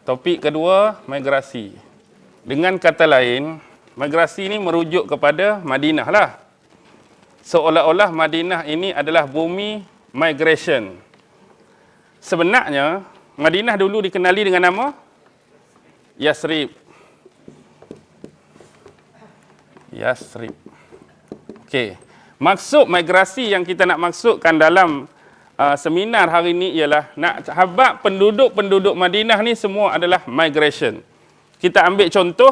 Topik kedua, migrasi. Dengan kata lain, migrasi ini merujuk kepada Madinah lah. Seolah-olah Madinah ini adalah bumi migration. Sebenarnya, Madinah dulu dikenali dengan nama Yasrib. Yasrib. Okey. Maksud migrasi yang kita nak maksudkan dalam seminar hari ini ialah nak habaq penduduk-penduduk Madinah ni semua adalah migration. Kita ambil contoh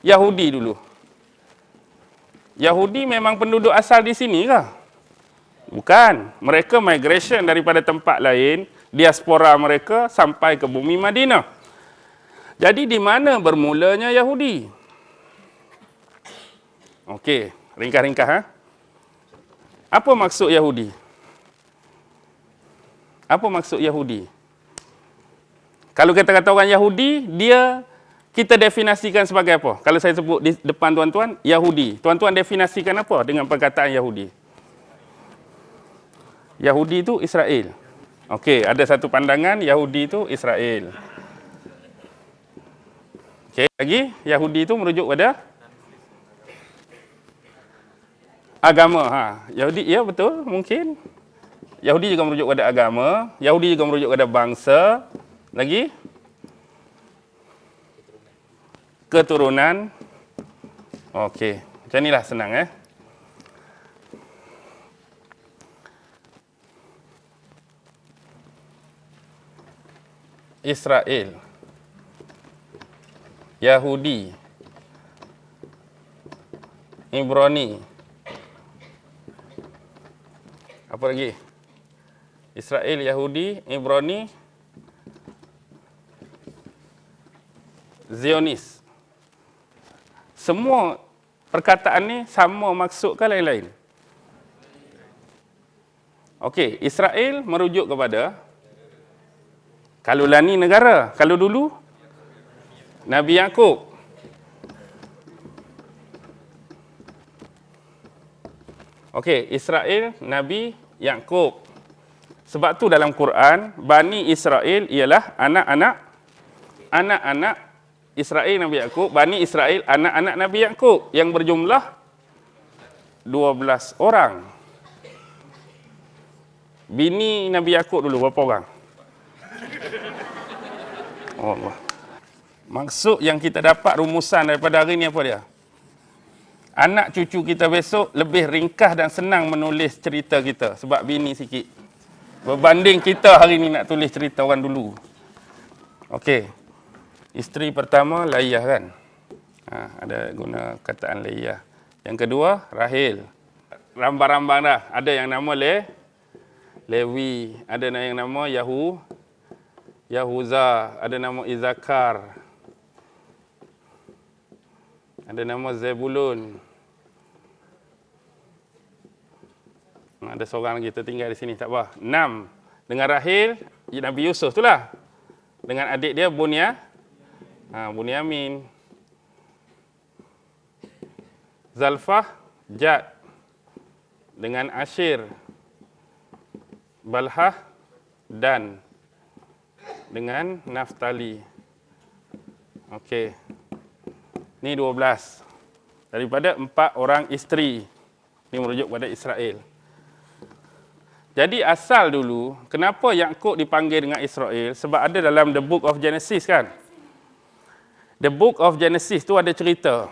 Yahudi dulu. Yahudi memang penduduk asal di sini ke? Bukan. Mereka migration daripada tempat lain, diaspora mereka sampai ke bumi Madinah. Jadi di mana bermulanya Yahudi? Okey, ringkas-ringkas Apa maksud Yahudi? Apa maksud Yahudi? Kalau kita kata orang Yahudi, kita definisikan sebagai apa? Kalau saya sebut di depan tuan-tuan, Yahudi. Tuan-tuan definisikan apa dengan perkataan Yahudi? Yahudi itu Israel. Okey, ada satu pandangan Yahudi itu Israel. Okey, lagi Yahudi itu merujuk pada agama. Yahudi, ya betul, mungkin. Yahudi juga merujuk pada agama, Yahudi juga merujuk pada bangsa. Lagi? Keturunan. Okey, macam inilah senang Israel, Yahudi, Ibrani. Apa lagi? Israel, Yahudi, Ibrani, Zionis. Semua perkataan ni sama maksud ke lain-lain? Okey, Israel merujuk kepada, kalau lah ni negara, kalau dulu Nabi Yaqub. Okey, Israel, Nabi Yaqub. Sebab tu dalam Quran, Bani Israel ialah anak-anak Israel Nabi Yaqub, Bani Israel anak-anak Nabi Yaqub yang berjumlah 12 orang. Bini Nabi Yaqub dulu berapa orang? Allah. Maksud yang kita dapat rumusan daripada hari ni apa dia? Anak cucu kita besok lebih ringkas dan senang menulis cerita kita sebab bini sikit. Berbanding kita hari ni nak tulis cerita orang dulu. Okey. Isteri pertama Laiyah kan? Ada guna kataan Laiyah. Yang kedua Rahil. Rambang-rambang dah. Ada yang nama Lewi, ada yang nama Yahuza, ada nama Izakar. Ada nama Zebulun. Ada seorang lagi tertinggal di sini, tak apa. 6. Dengan Rahil, Nabi Yusuf itulah. Dengan adik dia Bunyamin. Zalfah, Jad. Dengan Ashir, Balhah, Dan. Dengan Naftali. Okey. Ni 12. Daripada 4 orang isteri. Ini merujuk pada Israel. Jadi asal dulu, kenapa Yaqub dipanggil dengan Israel? Sebab ada dalam The Book of Genesis kan? The Book of Genesis tu ada cerita.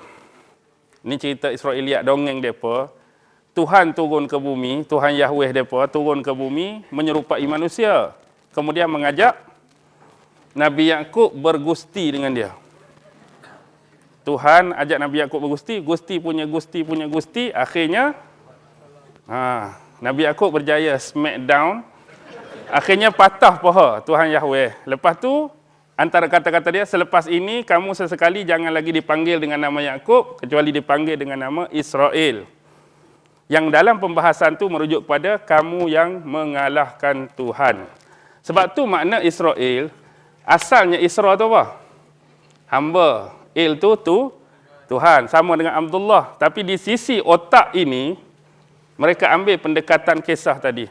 Ini cerita Israeliat, dongeng mereka. Tuhan turun ke bumi, Tuhan Yahweh mereka turun ke bumi, menyerupai manusia. Kemudian mengajak Nabi Yaqub bergusti dengan dia. Tuhan ajak Nabi Yaqub bergusti, Gusti punya Gusti, akhirnya Nabi Yaqub berjaya smackdown. Akhirnya patah paha Tuhan Yahweh. Lepas tu, antara kata-kata dia, selepas ini kamu sesekali jangan lagi dipanggil dengan nama Yaqub, kecuali dipanggil dengan nama Israel. Yang dalam pembahasan tu merujuk kepada kamu yang mengalahkan Tuhan. Sebab tu makna Israel, asalnya Isra tu apa? Hamba. Il tu Tuhan. Sama dengan Abdullah. Tapi di sisi otak ini, mereka ambil pendekatan kisah tadi.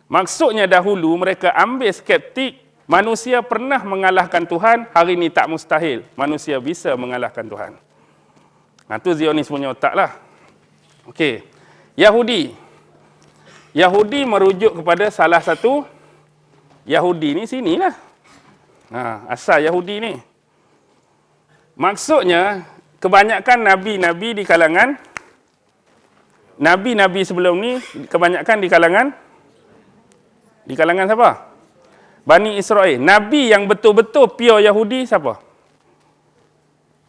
Maksudnya dahulu mereka ambil skeptik, Manusia pernah mengalahkan Tuhan, hari ini tak mustahil. Manusia bisa mengalahkan Tuhan. Itu Zionis punya otak lah. Okey. Yahudi. Yahudi merujuk kepada salah satu Yahudi ni sinilah. Asal Yahudi ni. Maksudnya, kebanyakan nabi-nabi di kalangan nabi-nabi sebelum ni kebanyakan di kalangan siapa? Bani Israel. Nabi yang betul-betul pure Yahudi siapa?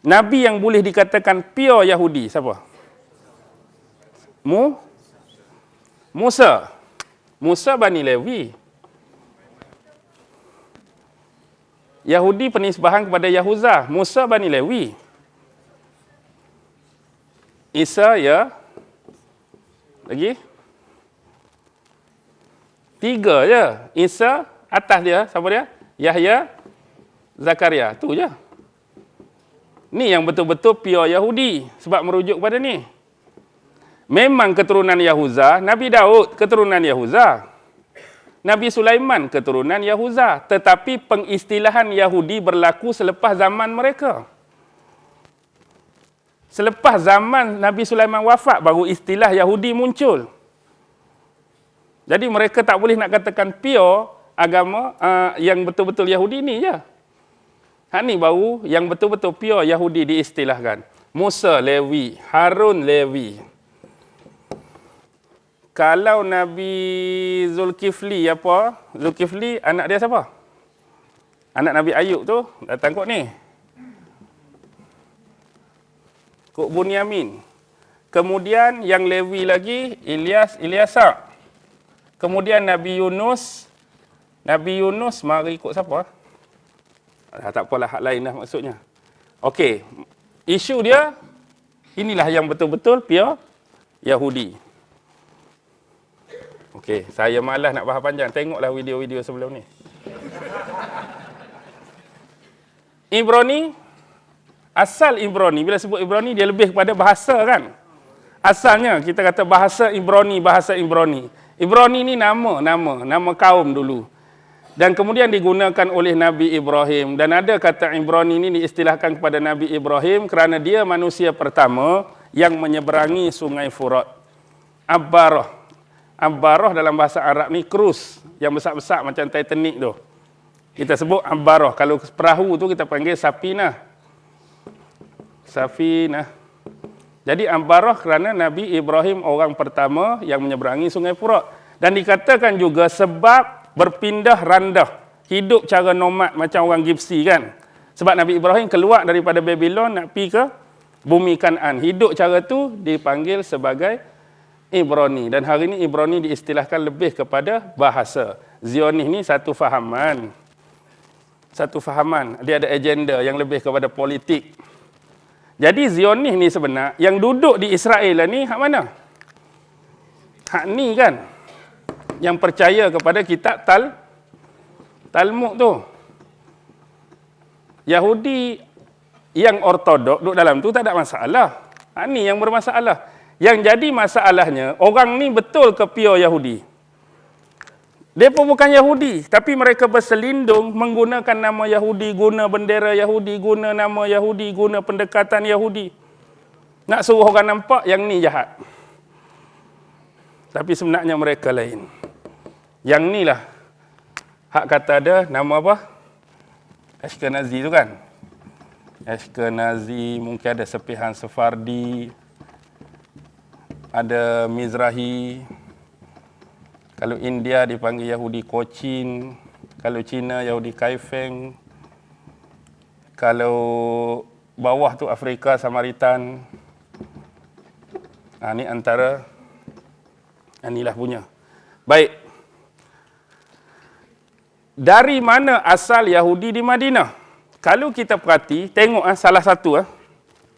Nabi yang boleh dikatakan pure Yahudi siapa? Musa. Musa Bani Lewi. Yahudi penisbahan kepada Yahuza. Musa Bani Lewi. Isa ya. Lagi? 3 je. Isa, atas dia, siapa dia? Yahya, Zakaria. Tu je. Ni yang betul-betul pure Yahudi. Sebab merujuk pada ni. Memang keturunan Yahuza, Nabi Daud keturunan Yahuza. Nabi Sulaiman keturunan Yahuza. Tetapi pengistilahan Yahudi berlaku selepas zaman mereka. Selepas zaman Nabi Sulaiman wafat, baru istilah Yahudi muncul. Jadi mereka tak boleh nak katakan pure agama yang betul-betul Yahudi ni je. Ni baru yang betul-betul pure Yahudi diistilahkan. Musa Lewi, Harun Lewi. Kalau Nabi Zulkifli Zulkifli anak dia siapa? Anak Nabi Ayub tu datang kot ni. Kok Bunyamin. Kemudian yang Lewi lagi Ilyasa. Kemudian Nabi Yunus mari ikut siapa? Tak apalah, hak lain dah maksudnya. Okey, isu dia inilah yang betul-betul pure Yahudi. Okey, saya malas nak bahas panjang. Tengoklah video-video sebelum ni. Ibrani, asal Ibrani, bila sebut Ibrani dia lebih kepada bahasa kan? Asalnya kita kata bahasa Ibrani. Ibrani ni nama kaum dulu. Dan kemudian digunakan oleh Nabi Ibrahim. Dan ada kata Ibrani ni diistilahkan kepada Nabi Ibrahim kerana dia manusia pertama yang menyeberangi sungai Furat. Abbarah dalam bahasa Arab ni krus yang besar-besar macam Titanic tu. Kita sebut Abbarah. Kalau perahu tu kita panggil Safinah. Jadi Abbarah kerana Nabi Ibrahim orang pertama yang menyeberangi sungai Furat. Dan dikatakan juga sebab berpindah randah. Hidup cara nomad macam orang Gipsi kan. Sebab Nabi Ibrahim keluar daripada Babylon nak pergi ke bumi Kanaan. Hidup cara tu dipanggil sebagai Ibrani. Dan hari ini Ibrani diistilahkan lebih kepada bahasa. Zionis ni satu fahaman. Dia ada agenda yang lebih kepada politik. Jadi Zionis ni sebenar, yang duduk di Israel ni hak mana? Hak ni kan? Yang percaya kepada kitab Talmud tu. Yahudi yang ortodok duduk dalam tu tak ada masalah. Hak ni yang bermasalah. Yang jadi masalahnya, orang ni betul ke pure Yahudi? Dia pun bukan Yahudi, tapi mereka berselindung menggunakan nama Yahudi, guna bendera Yahudi, guna nama Yahudi, guna pendekatan Yahudi. Nak suruh orang nampak yang ni jahat. Tapi sebenarnya mereka lain. Yang ni lah, hak kata ada nama apa? Ashkenazi tu kan? Ashkenazi, mungkin ada sepihan Sefardi, ada Mizrahi. Kalau India dipanggil Yahudi Cochin, kalau Cina Yahudi Kaifeng, kalau bawah tu Afrika Samaritan. Ini antara inilah punya. Baik. Dari mana asal Yahudi di Madinah? Kalau kita perhati, tengok salah satu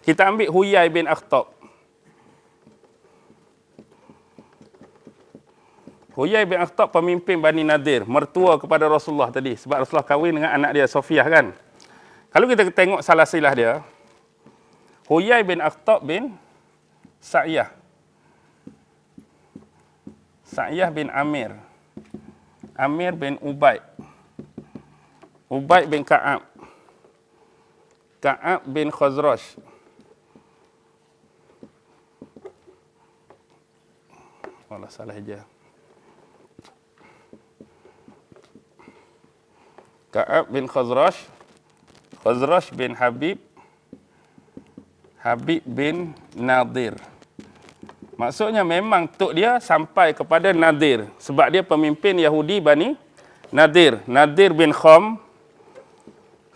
kita ambil Huyai bin Akhtab. Huyai bin Akhtab pemimpin Bani Nadir, mertua kepada Rasulullah tadi. Sebab Rasulullah kahwin dengan anak dia Sofiah kan. Kalau kita tengok salah silah dia, Huyai bin Akhtab bin Sa'iyah. Sa'iyah bin Amir. Amir bin Ubaid. Ubaid bin Ka'ab. Ka'ab bin Khazraj. Alah, salah je. Ka'ab bin Khazraj. Khazraj bin Habib. Habib bin Nadir. Maksudnya memang tok dia sampai kepada Nadir. Sebab dia pemimpin Yahudi Bani Nadir. Nadir bin Khom.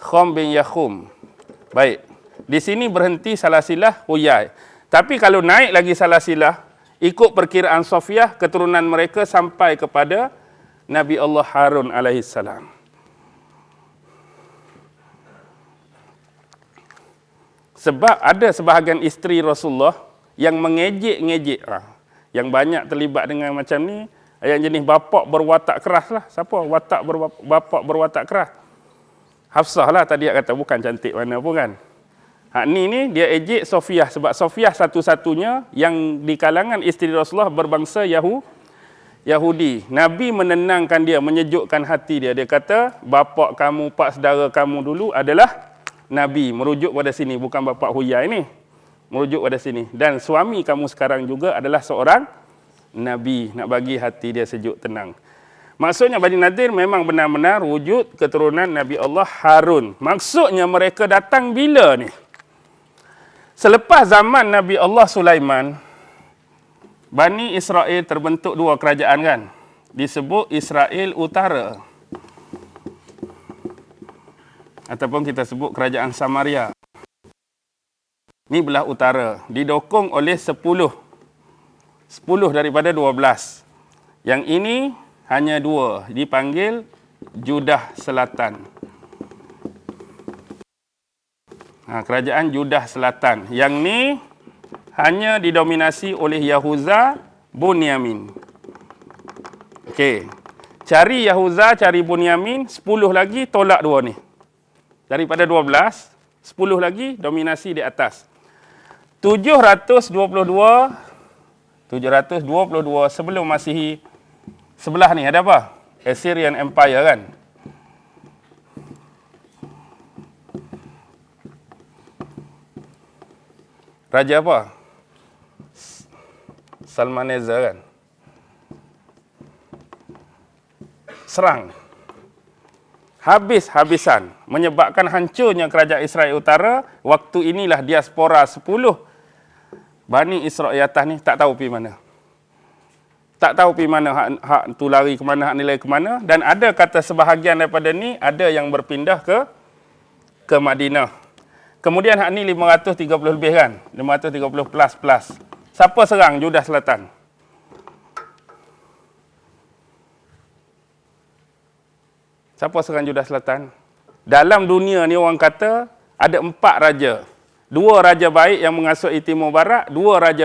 Khom bin Yakhum. Baik. Di sini berhenti salasilah Huyai. Tapi kalau naik lagi salasilah, ikut perkiraan Sofiyah, keturunan mereka sampai kepada Nabi Allah Harun alaihissalam. Sebab ada sebahagian isteri Rasulullah yang mengejek-ngejek. Yang banyak terlibat dengan macam ni, yang jenis bapak berwatak keras lah. Siapa? Bapak berwatak keras. Hafsah lah tadi kata, bukan cantik mana pun kan. Hak ni dia ejek Sofiyah. Sebab Sofiyah satu-satunya yang di kalangan isteri Rasulullah berbangsa Yahudi. Nabi menenangkan dia, menyejukkan hati dia. Dia kata, bapak kamu, pak saudara kamu dulu adalah Nabi. Merujuk pada sini, bukan bapak Huyai ni. Merujuk pada sini. Dan suami kamu sekarang juga adalah seorang Nabi. Nak bagi hati dia sejuk, tenang. Maksudnya Bani Nadir memang benar-benar wujud keturunan Nabi Allah Harun. Maksudnya mereka datang bila ni? Selepas zaman Nabi Allah Sulaiman, Bani Israel terbentuk dua kerajaan kan? Disebut Israel Utara. Ataupun kita sebut kerajaan Samaria. Ini belah utara. Didokong oleh 10 daripada 12. Yang ini hanya 2. Dipanggil Judah Selatan. Kerajaan Judah Selatan. Yang ni hanya didominasi oleh Yahuza, Bunyamin. Okey. Cari Yahuza, cari Bunyamin, 10 lagi tolak 2 ni. Daripada 12, 10 lagi dominasi di atas. 722 sebelum Masihi. Sebelah ni ada apa? Assyrian Empire kan? Raja apa? Salmaneza kan? Serang. Habis-habisan. Menyebabkan hancurnya kerajaan Israel Utara. Waktu inilah diaspora 10 Bani Israel atas ni tak tahu pergi mana. Tak tahu pergi mana, hak tu lari ke mana, hak nilai ke mana. Dan ada kata sebahagian daripada ni, ada yang berpindah ke Madinah. Kemudian hak ni 530 lebih kan? 530 plus. Siapa serang Judah Selatan? Siapa serang Judah Selatan? Dalam dunia ni orang kata ada 4 raja. 2 raja baik yang menguasai Timur Barat, 2 raja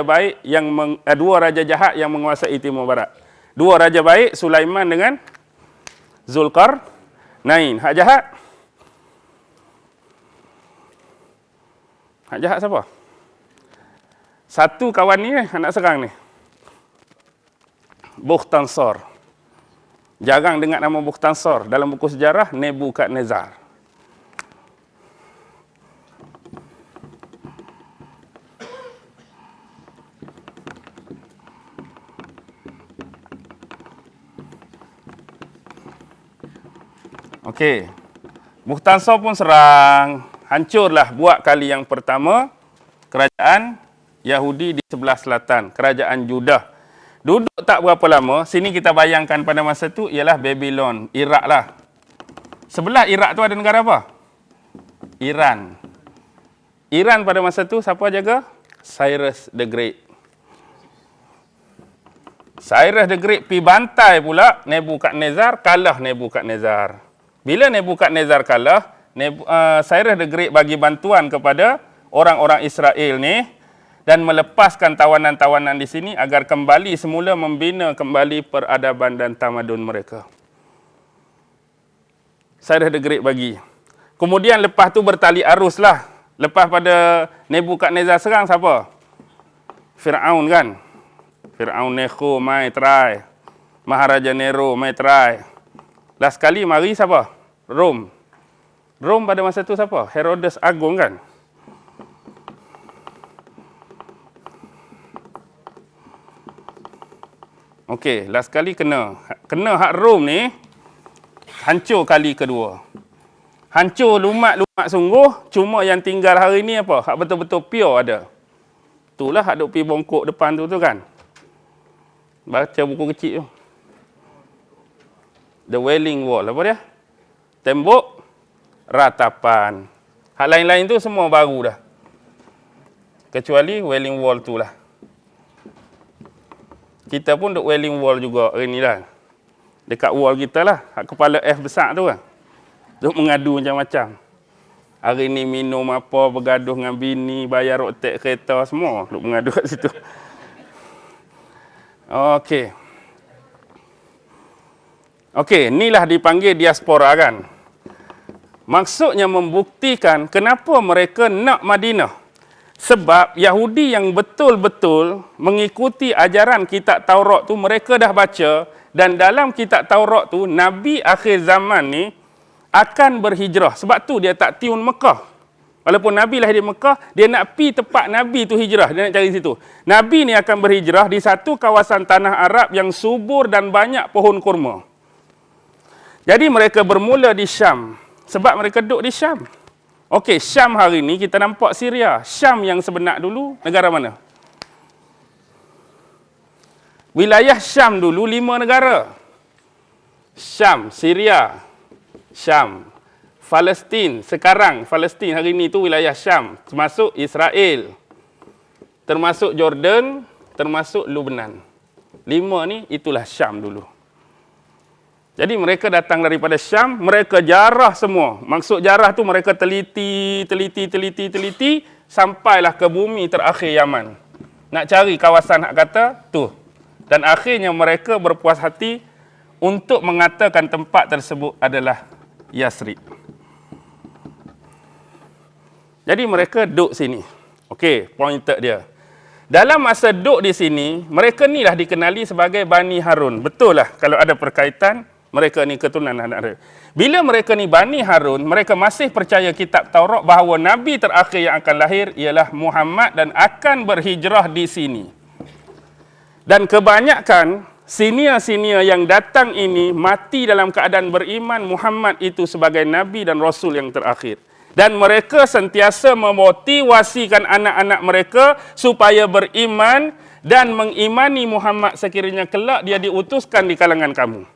jahat yang menguasai Timur Barat. 2 raja baik, Sulaiman dengan Zulkarnain. Hak jahat? Hak jahat siapa? Satu kawan ni nak serang ni. Bukhtansor. Jarang dengar nama Bukhtansor dalam buku sejarah Nebukadnezar. Okey. Bukhtansor pun serang. Hancurlah buat kali yang pertama kerajaan Yahudi di sebelah selatan, kerajaan Judah. Duduk tak berapa lama, sini kita bayangkan pada masa tu ialah Babylon, Iraq lah. Sebelah Iraq tu ada negara apa? Iran. Iran pada masa tu siapa jaga? Cyrus the Great. Cyrus the Great pi bantai pula Nebukadnezar, kalah Nebukadnezar. Bila Nebukadnezar kalah, Cyrus the Great bagi bantuan kepada orang-orang Israel ni dan melepaskan tawanan-tawanan di sini agar kembali semula membina kembali peradaban dan tamadun mereka. Cyrus the Great bagi. Kemudian lepas tu bertali arus lah. Lepas pada Nebukadnezar serang siapa? Firaun kan? Firaun Necho mai try. Maharaja Nero mai try. Last kali mari siapa? Rom. Rom pada masa tu siapa? Herodes Agung kan? Okey, last kali kena hak Rom ni hancur kali kedua. Hancur lumat-lumat sungguh, cuma yang tinggal hari ni apa? Hak betul-betul pure ada. Itulah hak duk pi bongkok depan tu kan. Baca buku kecil tu. The Wailing Wall, apa dia? Tembok ratapan. Hak lain-lain tu semua baru dah. Kecuali Wailing Wall tu lah. Kita pun duk Wailing Wall juga hari ni lah. Dekat wall kita lah. Hak kepala F besar tu kan. Duk mengadu macam-macam. Hari ni minum apa, bergaduh dengan bini, bayar rotek kereta, semua duk mengadu kat situ. Okey. Okey, inilah dipanggil diaspora kan. Maksudnya membuktikan kenapa mereka nak Madinah. Sebab Yahudi yang betul-betul mengikuti ajaran kitab Taurat tu mereka dah baca, dan dalam kitab Taurat tu Nabi akhir zaman ni akan berhijrah. Sebab tu dia tak tiun Mekah. Walaupun Nabi lahir di Mekah, dia nak pi tempat Nabi tu hijrah, dia nak cari situ. Nabi ni akan berhijrah di satu kawasan tanah Arab yang subur dan banyak pohon kurma. Jadi mereka bermula di Syam. Sebab mereka duduk di Syam. Okey, Syam hari ni kita nampak Syria. Syam yang sebenar dulu, negara mana? Wilayah Syam dulu 5 negara. Syam, Syria, Syam. Palestin, sekarang Palestin hari ni tu wilayah Syam. Termasuk Israel. Termasuk Jordan, termasuk Lebanon. 5 ni itulah Syam dulu. Jadi mereka datang daripada Syam, mereka jarah semua. Maksud jarah tu mereka teliti, sampailah ke bumi terakhir Yaman. Nak cari kawasan hak kata tu. Dan akhirnya mereka berpuas hati untuk mengatakan tempat tersebut adalah Yasrib. Jadi mereka duduk sini. Okey, pointer dia. Dalam masa duduk di sini, mereka ni lah dikenali sebagai Bani Harun. Betul lah kalau ada perkaitan. Mereka ni keturunan anak Harun. Bila mereka ni Bani Harun, mereka masih percaya kitab Taurat bahawa Nabi terakhir yang akan lahir ialah Muhammad dan akan berhijrah di sini. Dan kebanyakan senior-senior yang datang ini mati dalam keadaan beriman Muhammad itu sebagai Nabi dan Rasul yang terakhir. Dan mereka sentiasa memotivasikan anak-anak mereka supaya beriman dan mengimani Muhammad sekiranya kelak dia diutuskan di kalangan kamu.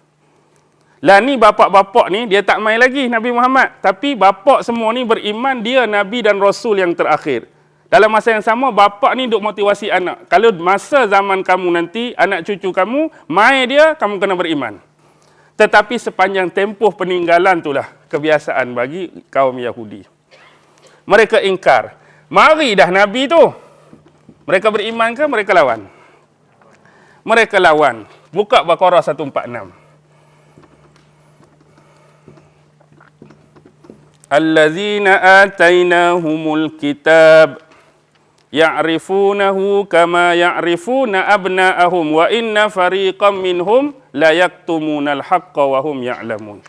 Lah ni bapak-bapak ni dia tak main lagi Nabi Muhammad, tapi bapak semua ni beriman dia Nabi dan Rasul yang terakhir. Dalam masa yang sama bapak ni duk motivasi anak. Kalau masa zaman kamu nanti anak cucu kamu mai dia, kamu kena beriman. Tetapi sepanjang tempoh peninggalan itulah kebiasaan bagi kaum Yahudi. Mereka ingkar. Mari dah Nabi tu. Mereka beriman ke mereka lawan? Mereka lawan. Buka Baqarah 146. Allazina atainahumul kitab ya'rifunahu kama ya'rifuna abna'ahum wa inna fariqam minhum la yaktumunal haqqa wa hum ya'lamun.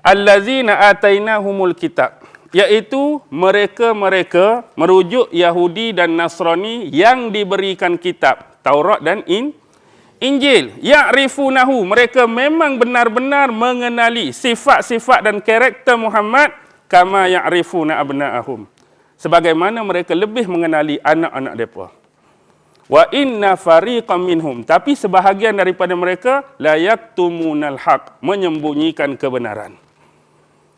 Allazina atainahumul kitab, iaitu mereka-mereka merujuk Yahudi dan Nasrani yang diberikan kitab Taurat dan Injil. Ya'rifunahu, mereka memang benar-benar mengenali sifat-sifat dan karakter Muhammad kama ya'rifuna abna'ahum, sebagaimana mereka lebih mengenali anak-anak mereka. Wa inna fariqam minhum, tapi sebahagian daripada mereka la yaktumunal haq, menyembunyikan kebenaran.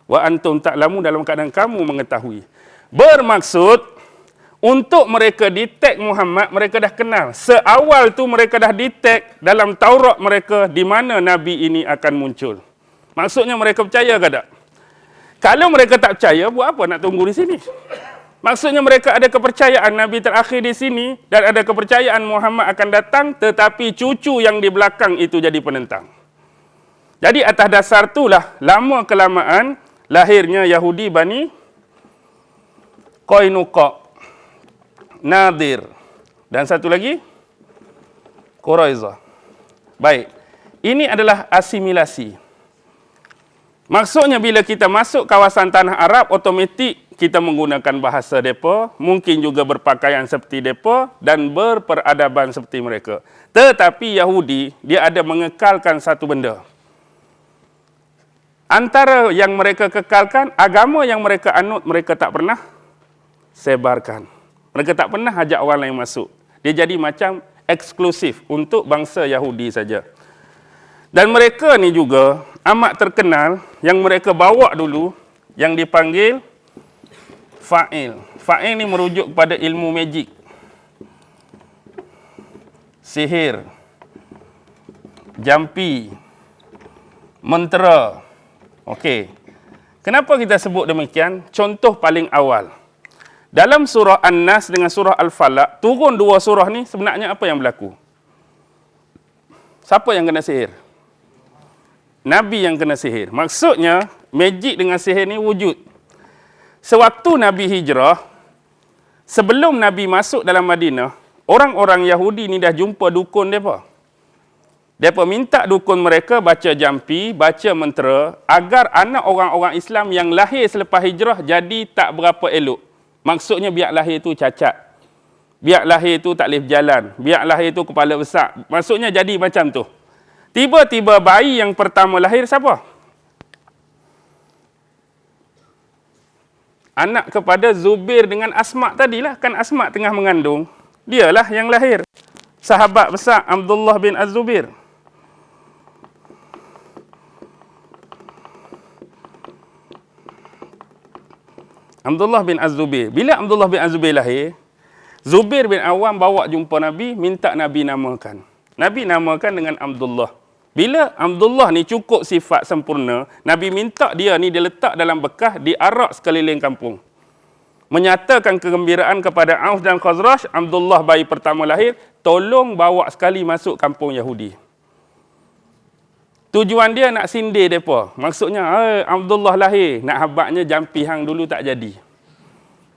Wa antum ta'lamu, dalam keadaan kamu mengetahui. Bermaksud untuk mereka detect Muhammad, mereka dah kenal. Seawal tu mereka dah detect dalam Taurat mereka di mana Nabi ini akan muncul. Maksudnya mereka percaya ke tak? Kalau mereka tak percaya, buat apa nak tunggu di sini? Maksudnya mereka ada kepercayaan Nabi terakhir di sini dan ada kepercayaan Muhammad akan datang, tetapi cucu yang di belakang itu jadi penentang. Jadi atas dasar itulah lama kelamaan lahirnya Yahudi Bani Qainuqa, Nadir, dan satu lagi Quraizah. Baik, ini adalah asimilasi. Maksudnya bila kita masuk kawasan tanah Arab, automatik kita menggunakan bahasa mereka, mungkin juga berpakaian seperti mereka dan berperadaban seperti mereka. Tetapi Yahudi, dia ada mengekalkan satu benda. Antara yang mereka kekalkan, agama yang mereka anut, mereka tak pernah sebarkan. Mereka tak pernah ajak orang lain masuk. Dia jadi macam eksklusif untuk bangsa Yahudi saja. Dan mereka ni juga amat terkenal, yang mereka bawa dulu, yang dipanggil fa'il. Fa'il ni merujuk kepada ilmu magic. Sihir, jampi, mentera. Okey. Kenapa kita sebut demikian? Contoh paling awal. Dalam surah An-Nas dengan surah Al-Falaq, turun dua surah ni sebenarnya apa yang berlaku? Siapa yang kena sihir? Nabi yang kena sihir. Maksudnya, magic dengan sihir ni wujud. Sewaktu Nabi hijrah, sebelum Nabi masuk dalam Madinah, orang-orang Yahudi ni dah jumpa dukun mereka. Mereka minta dukun mereka baca jampi, baca mentera, agar anak orang-orang Islam yang lahir selepas hijrah jadi tak berapa elok. Maksudnya biar lahir tu cacat. Biar lahir tu tak boleh berjalan. Biar lahir tu kepala besar. Maksudnya jadi macam tu. Tiba-tiba bayi yang pertama lahir siapa? Anak kepada Zubair dengan Asma tadilah. Kan Asma tengah mengandung. Dialah yang lahir. Sahabat besar Abdullah bin Az-Zubair. Abdullah bin Az-Zubair. Bila Abdullah bin Az-Zubair lahir, Zubair bin Awam bawa jumpa Nabi, minta Nabi namakan. Nabi namakan dengan Abdullah. Bila Abdullah ni cukup sifat sempurna, Nabi minta dia ni diletak dalam bekas, diarak sekeliling kampung. Menyatakan kegembiraan kepada Aus dan Khazraj, Abdullah bayi pertama lahir, tolong bawa sekali masuk kampung Yahudi. Tujuan dia nak sindir mereka. Maksudnya, Abdullah lahir, nak habaknya jampi hang dulu tak jadi.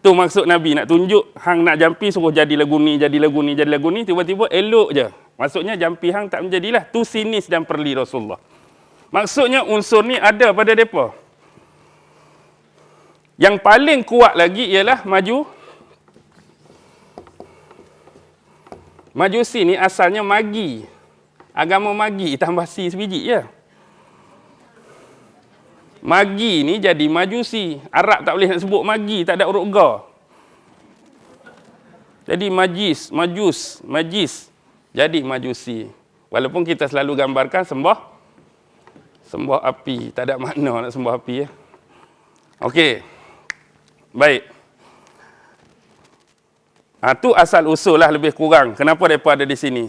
Tu maksud Nabi, nak tunjuk hang nak jampi suruh jadi lagu ni, jadi lagu ni, jadi lagu ni, tiba-tiba elok je. Maksudnya jampi hang tak menjadilah. Tu sinis dan perli Rasulullah. Maksudnya unsur ni ada pada mereka. Yang paling kuat lagi ialah Majusi ni asalnya magi. Agama magi tambah si sebiji je. Magi ni jadi majusi. Arab tak boleh nak sebut magi, tak ada huruf ga. Jadi majis. Jadi majusi. Walaupun kita selalu gambarkan sembah api. Tak ada makna nak sembah api ya. Okey. Baik. Tu asal usul lah lebih kurang. Kenapa mereka ada di sini?